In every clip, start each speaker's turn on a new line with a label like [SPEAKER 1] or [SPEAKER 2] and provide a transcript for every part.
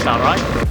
[SPEAKER 1] sound right.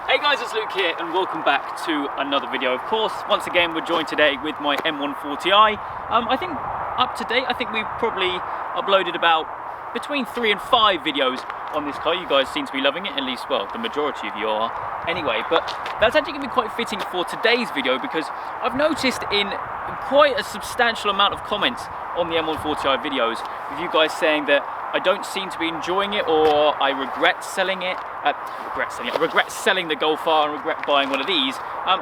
[SPEAKER 1] Hey guys, it's Luke here and welcome back to another video. Of course, once again we're joined today with my M140i. I think up to date, I think we've probably uploaded about between 3 and 5 videos on this car. You guys seem to be loving it, at least, well, the majority of you are anyway. But that's actually going to be quite fitting for today's video because I've noticed in quite a substantial amount of comments on the M140i videos with you guys saying that I don't seem to be enjoying it, or I regret selling it. I regret selling the Golf R and regret buying one of these.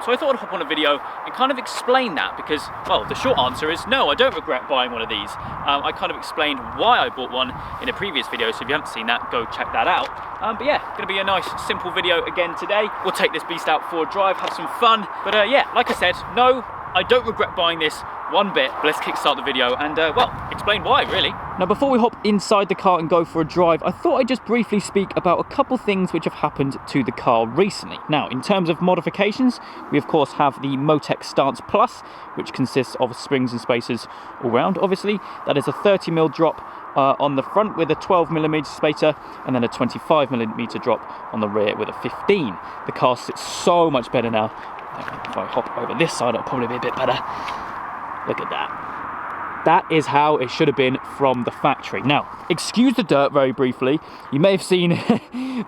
[SPEAKER 1] So I thought I'd hop on a video and kind of explain that because, well, the short answer is no, I don't regret buying one of these. I kind of explained why I bought one in a previous video, so if you haven't seen that, go check that out. But yeah, gonna be a nice, simple video again today. We'll take this beast out for a drive, have some fun. But yeah, like I said, no, I don't regret buying this one bit. But let's kickstart the video and, well, explain why, really. Now, before we hop inside the car and go for a drive, I thought I'd just briefly speak about a couple things which have happened to the car recently. Now, in terms of modifications, we of course have the Motec Stance Plus, which consists of springs and spacers all round, obviously. That is a 30mm drop on the front with a 12mm spacer, and then a 25mm drop on the rear with a 15. The car sits so much better now. If I hop over this side, it'll probably be a bit better. Look at that. That is how it should have been from the factory. Now, excuse the dirt very briefly. You may have seen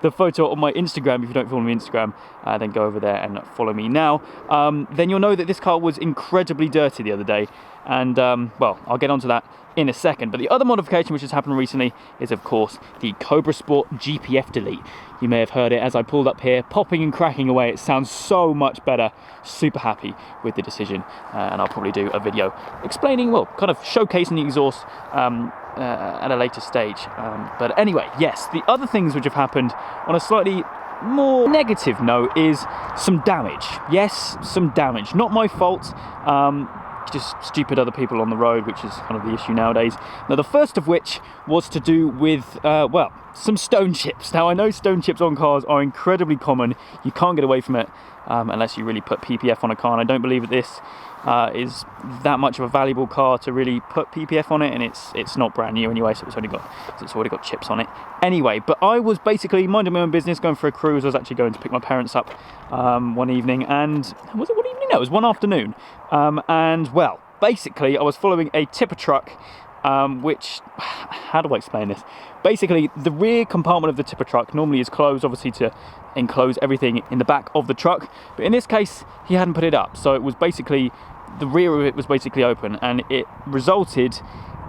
[SPEAKER 1] the photo on my Instagram. If you don't follow me on Instagram, then go over there and follow me now. Then you'll know that this car was incredibly dirty the other day. And, well, I'll get onto that in a second. But the other modification which has happened recently is, of course, the Cobra Sport GPF Delete. You may have heard it as I pulled up here, popping and cracking away. It sounds so much better. Super happy with the decision. And I'll probably do a video explaining, well, kind of showcasing the exhaust at a later stage. But anyway, yes, the other things which have happened on a slightly more negative note is some damage. Yes, some damage. Not my fault. Just stupid other people on the road, which is kind of the issue nowadays. Now, the first of which was to do with, well, some stone chips. Now, I know stone chips on cars are incredibly common. You can't get away from it unless you really put PPF on a car, and I don't believe that this is that much of a valuable car to really put PPF on it, and it's not brand new anyway, so it's already got chips on it anyway. But I was basically minding my own business, going for a cruise. I was actually going to pick my parents up one evening, and was it one evening? No, it was one afternoon. And well, basically I was following a tipper truck, which, how do I explain this? Basically, the rear compartment of the tipper truck normally is closed, obviously to enclose everything in the back of the truck. But in this case, he hadn't put it up. So it was basically, the rear of it was basically open, and it resulted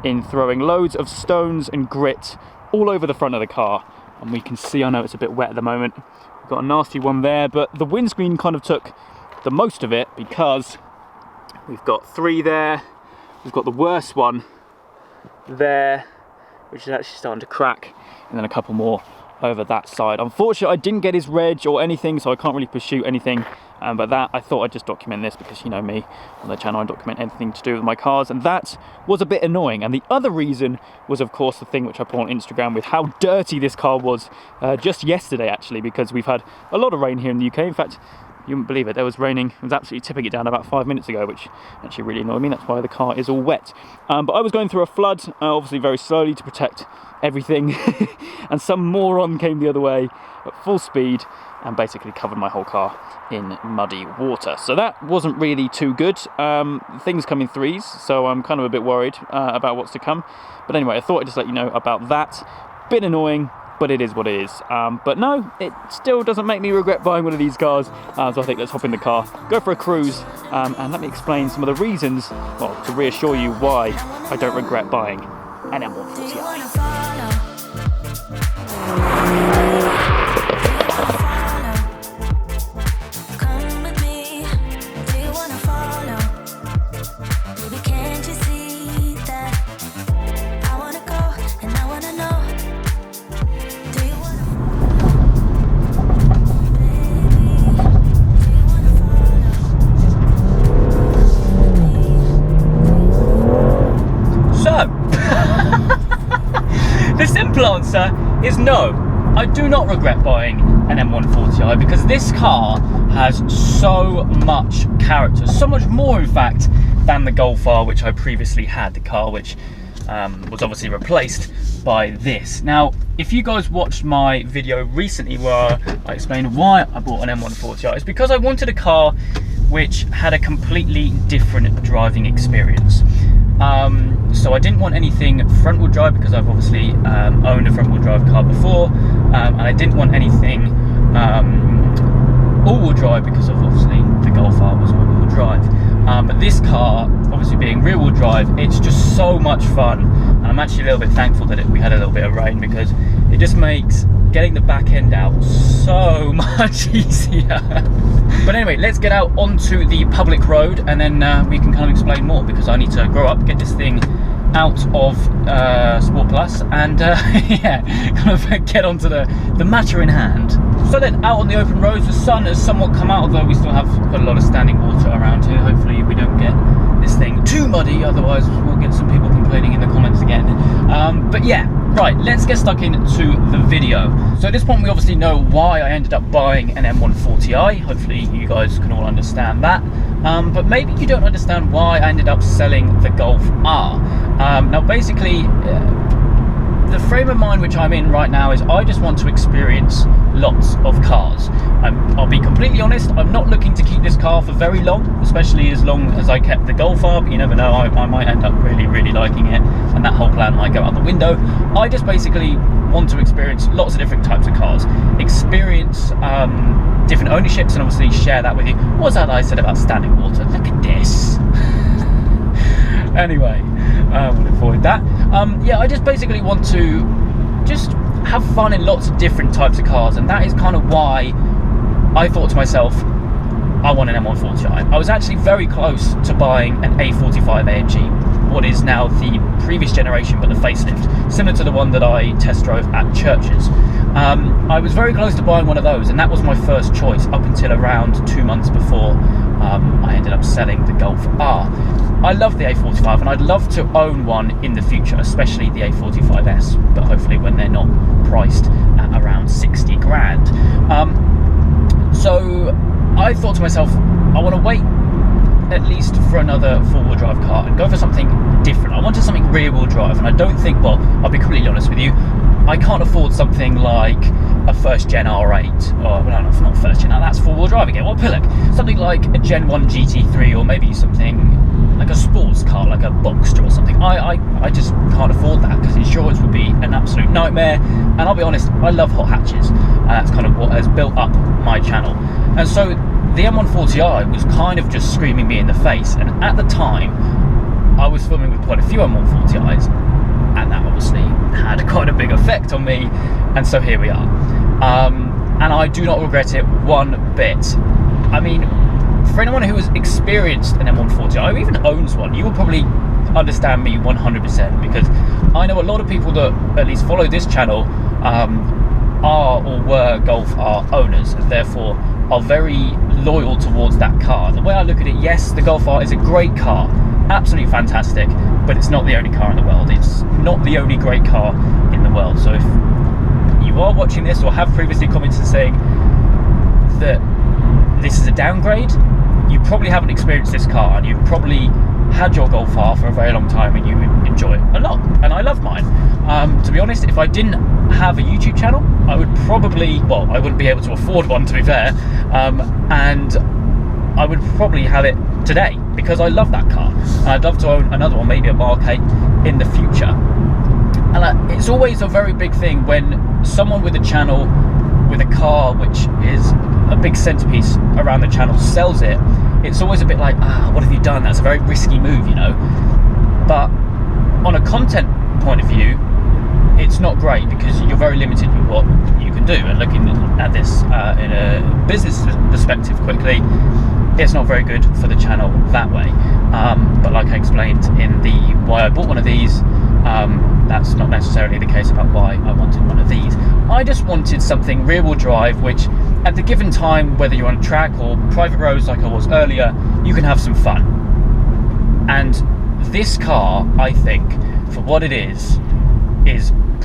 [SPEAKER 1] in throwing loads of stones and grit all over the front of the car. And we can see, I know it's a bit wet at the moment. We've got a nasty one there, but the windscreen kind of took the most of it because we've got 3 there. We've got the worst one there, which is actually starting to crack, and then a couple more over that side. Unfortunately, I didn't get his reg or anything, so I can't really pursue anything. But that, I thought I'd just document this because, you know me, on the channel I document anything to do with my cars, and that was a bit annoying. And the other reason was, of course, the thing which I put on Instagram with how dirty this car was just yesterday, actually, because we've had a lot of rain here in the UK. In fact, you wouldn't believe it, there was raining. It was absolutely tipping it down about 5 minutes ago, which actually really annoyed me. That's why the car is all wet. But I was going through a flood, obviously very slowly to protect everything. And some moron came the other way at full speed and basically covered my whole car in muddy water. So that wasn't really too good. Things come in threes, so I'm kind of a bit worried about what's to come. But anyway, I thought I'd just let you know about that. Bit annoying, but it is what it is. But no, it still doesn't make me regret buying one of these cars. So I think let's hop in the car, go for a cruise, and let me explain some of the reasons, well, to reassure you why I don't regret buying an M140i. do not regret buying an M140i because this car has so much character, so much more in fact than the Golf R which I previously had, the car which was obviously replaced by this. Now, if you guys watched my video recently where I explained why I bought an M140i, it's because I wanted a car which had a completely different driving experience. So I didn't want anything front wheel drive because I've obviously owned a front wheel drive car before, and I didn't want anything all wheel drive because of obviously the Golf R was all wheel drive. But this car, obviously being rear wheel drive, it's just so much fun, and I'm actually a little bit thankful that we had a little bit of rain because it just makes getting the back end out so much easier. But anyway, let's get out onto the public road and then we can kind of explain more because I need to grow up, get this thing out of Sport Plus and yeah, kind of get onto the matter in hand. So then out on the open roads, the sun has somewhat come out, although we still have quite a lot of standing water around here. Hopefully we don't get this thing too muddy, otherwise we'll get some people complaining in the comments again. But yeah, right, let's get stuck into the video. So at this point we obviously know why I ended up buying an M140i. Hopefully you guys can all understand that. But maybe you don't understand why I ended up selling the Golf R. Now basically, the frame of mind which I'm in right now is I just want to experience lots of cars. I'll be completely honest, I'm not looking to keep this car for very long, especially as long as I kept the Golf R, but you never know, I might end up really liking it and that whole plan might go out the window. I just basically want to experience lots of different types of cars, experience different ownerships and obviously share that with you. What was that I said about standing water? Look at this. Anyway, we'll avoid that. Yeah, I just basically want to just have fun in lots of different types of cars, and that is kind of why I thought to myself, I want an M140i. I was actually very close to buying an A45 AMG, what is now the previous generation but the facelift, similar to the one that I test drove at Churches. I was very close to buying one of those, and that was my first choice up until around 2 months before I ended up selling the Golf R. I love the A45 and I'd love to own one in the future, especially the A45S, but hopefully when they're not priced at around 60 grand. So I thought to myself, I want to wait at least for another four-wheel drive car and go for something different. I wanted something rear-wheel drive, and I don't think, well, I'll be completely honest with you, I can't afford something like a first-gen R8, or well, no, not first-gen, now that's four-wheel drive again, what pillock? Something like a Gen 1 GT3, or maybe something like a sports car, like a Boxster or something. I just can't afford that because insurance would be an absolute nightmare, and I'll be honest, I love hot hatches, and that's kind of what has built up my channel. And so the M140i was kind of just screaming me in the face, and at the time I was filming with quite a few M140i's, and that obviously had quite a big effect on me, and so here we are. And I do not regret it one bit. I mean, for anyone who has experienced an M140i or even owns one, you will probably understand me 100%, because I know a lot of people that at least follow this channel are or were Golf R owners, and therefore are very loyal towards that car. The way I look at it, yes, the Golf R is a great car, absolutely fantastic, but it's not the only car in the world. It's not the only great car in the world. So if you are watching this or have previously commented saying that this is a downgrade, you probably haven't experienced this car, and you've probably had your Golf R for a very long time and you enjoy it a lot, and I love mine. To be honest, if I didn't have a YouTube channel, I would probably, well, I wouldn't be able to afford one, to be fair, and I would probably have it today because I love that car, and I'd love to own another one, maybe a Mark 8 in the future. And it's always a very big thing when someone with a channel with a car which is a big centerpiece around the channel sells it. It's always a bit like, what have you done? That's a very risky move, you know. But on a content point of view, it's not great because you're very limited with what you can do. And looking at this in a business perspective quickly, it's not very good for the channel that way. But like I explained in the why I bought one of these, that's not necessarily the case about why I wanted one of these. I just wanted something rear-wheel drive, which at the given time, whether you're on a track or private roads like I was earlier, you can have some fun. And this car, I think, for what it is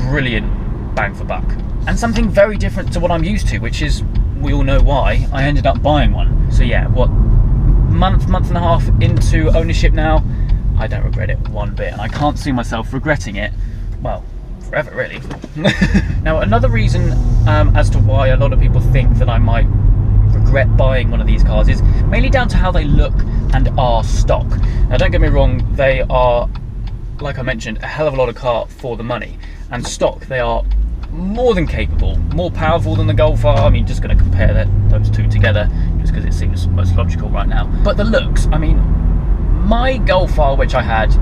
[SPEAKER 1] brilliant bang for buck. and something very different to what I'm used to, which is, we all know why, I ended up buying one. So yeah, what, month and a half into ownership now, I don't regret it one bit, and I can't see myself regretting it, well, forever really. Now another reason as to why a lot of people think that I might regret buying one of these cars is mainly down to how they look and are stock. Now don't get me wrong, they are, like I mentioned, a hell of a lot of car for the money, and stock they are more than capable, more powerful than the Golf R. I mean, just going to compare those two together just because it seems most logical right now. But the looks, I mean, my Golf R, which I had,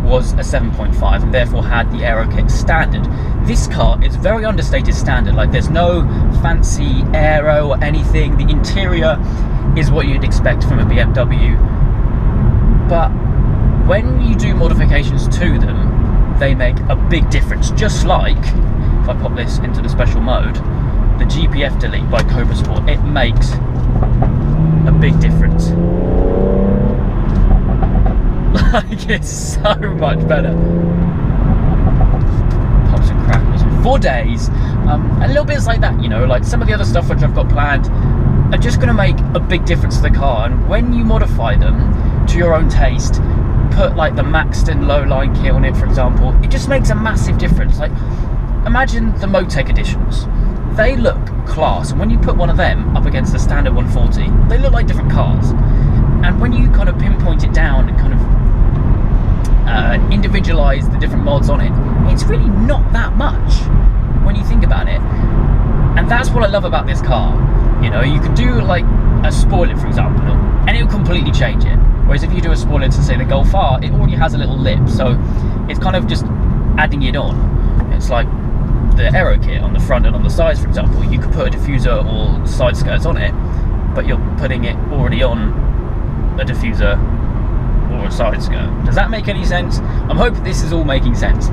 [SPEAKER 1] was a 7.5 and therefore had the aero kit standard. This car is very understated standard, like there's no fancy aero or anything. The interior is what you'd expect from a BMW, but when you do modifications to them, they make a big difference. Just like, if I pop this into the special mode, the GPF delete by Cobra Sport, it makes a big difference. Like, it's so much better. Pops and crackles. 4 days, and little bits like that, you know, like some of the other stuff which I've got planned are just going to make a big difference to the car. And when you modify them to your own taste, put like the maxed and low line kit on it, for example, it just makes a massive difference. Like, imagine the Motec editions. They look class, and when you put one of them up against the standard 140, they look like different cars. And when you kind of pinpoint it down and kind of individualize the different mods on it, it's really not that much when you think about it. And that's what I love about this car. You know, you could do like a spoiler, for example, and it will completely change it. Whereas if you do a spoiler to, say, the Golf R, it already has a little lip, so it's kind of just adding it on. It's like the aero kit on the front and on the sides, for example. You could put a diffuser or side skirts on it, but you're putting it already on a diffuser or a side skirt. Does that make any sense? I'm hoping this is all making sense.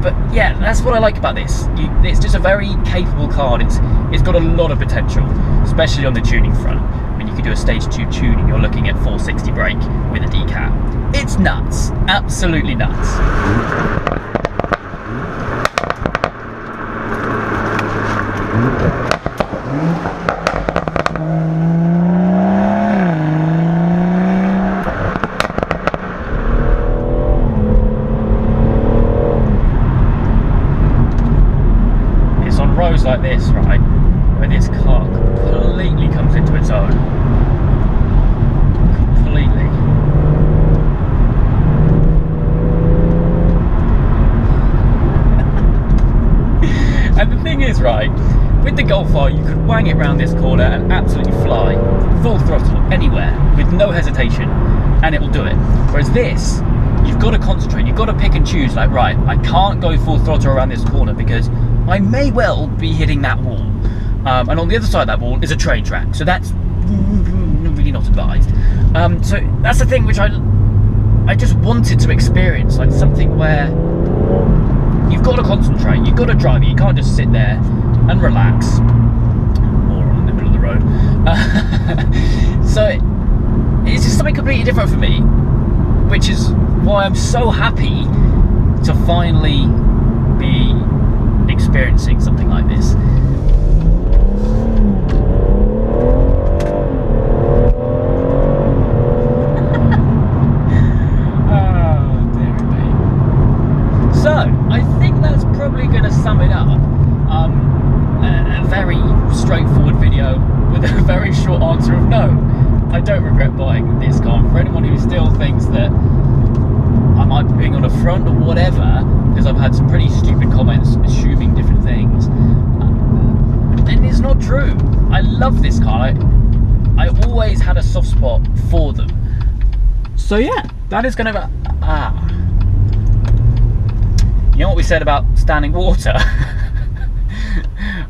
[SPEAKER 1] But yeah, that's what I like about this. It's just a very capable car. It's got a lot of potential, especially on the tuning front. I mean, you could do a stage 2 tuning, you're looking at 460 brake with a decap. It's nuts, absolutely nuts. Like this, right, where this car completely comes into its own. Completely. And the thing is, right, with the Golf R, you could wang it round this corner and absolutely fly full throttle anywhere with no hesitation, and it will do it. Whereas this, you've got to concentrate, you've got to pick and choose, like, right, I can't go full throttle around this corner because I may well be hitting that wall, and on the other side of that wall is a train track, so that's really not advised. So that's the thing which I just wanted to experience, like something where you've got to concentrate, you've got to drive it, you can't just sit there and relax, or in the middle of the road. So it's just something completely different for me, which is why I'm so happy to finally be experiencing something like this. Oh dear me. So I think that's probably going to sum it up. A very straightforward video with a very short answer of no. I don't regret buying this car. For anyone who still thinks that I might be being on a front or whatever, because I've had some pretty stupid comments assuming different things, and it's not true. I love this car. I always had a soft spot for them. So yeah, that is going to you know what we said about standing water?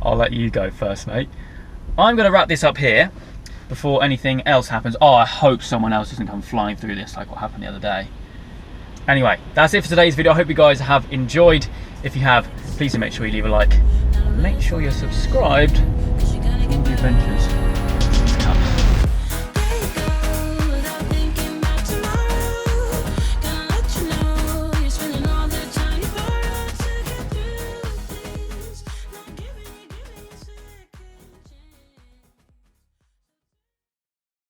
[SPEAKER 1] I'll let you go first, mate. I'm going to wrap this up here before anything else happens. Oh, I hope someone else doesn't come flying through this like what happened the other day. Anyway, that's it for today's video. I hope you guys have enjoyed. If you have, please do make sure you leave a like. And make sure you're subscribed for all the adventures.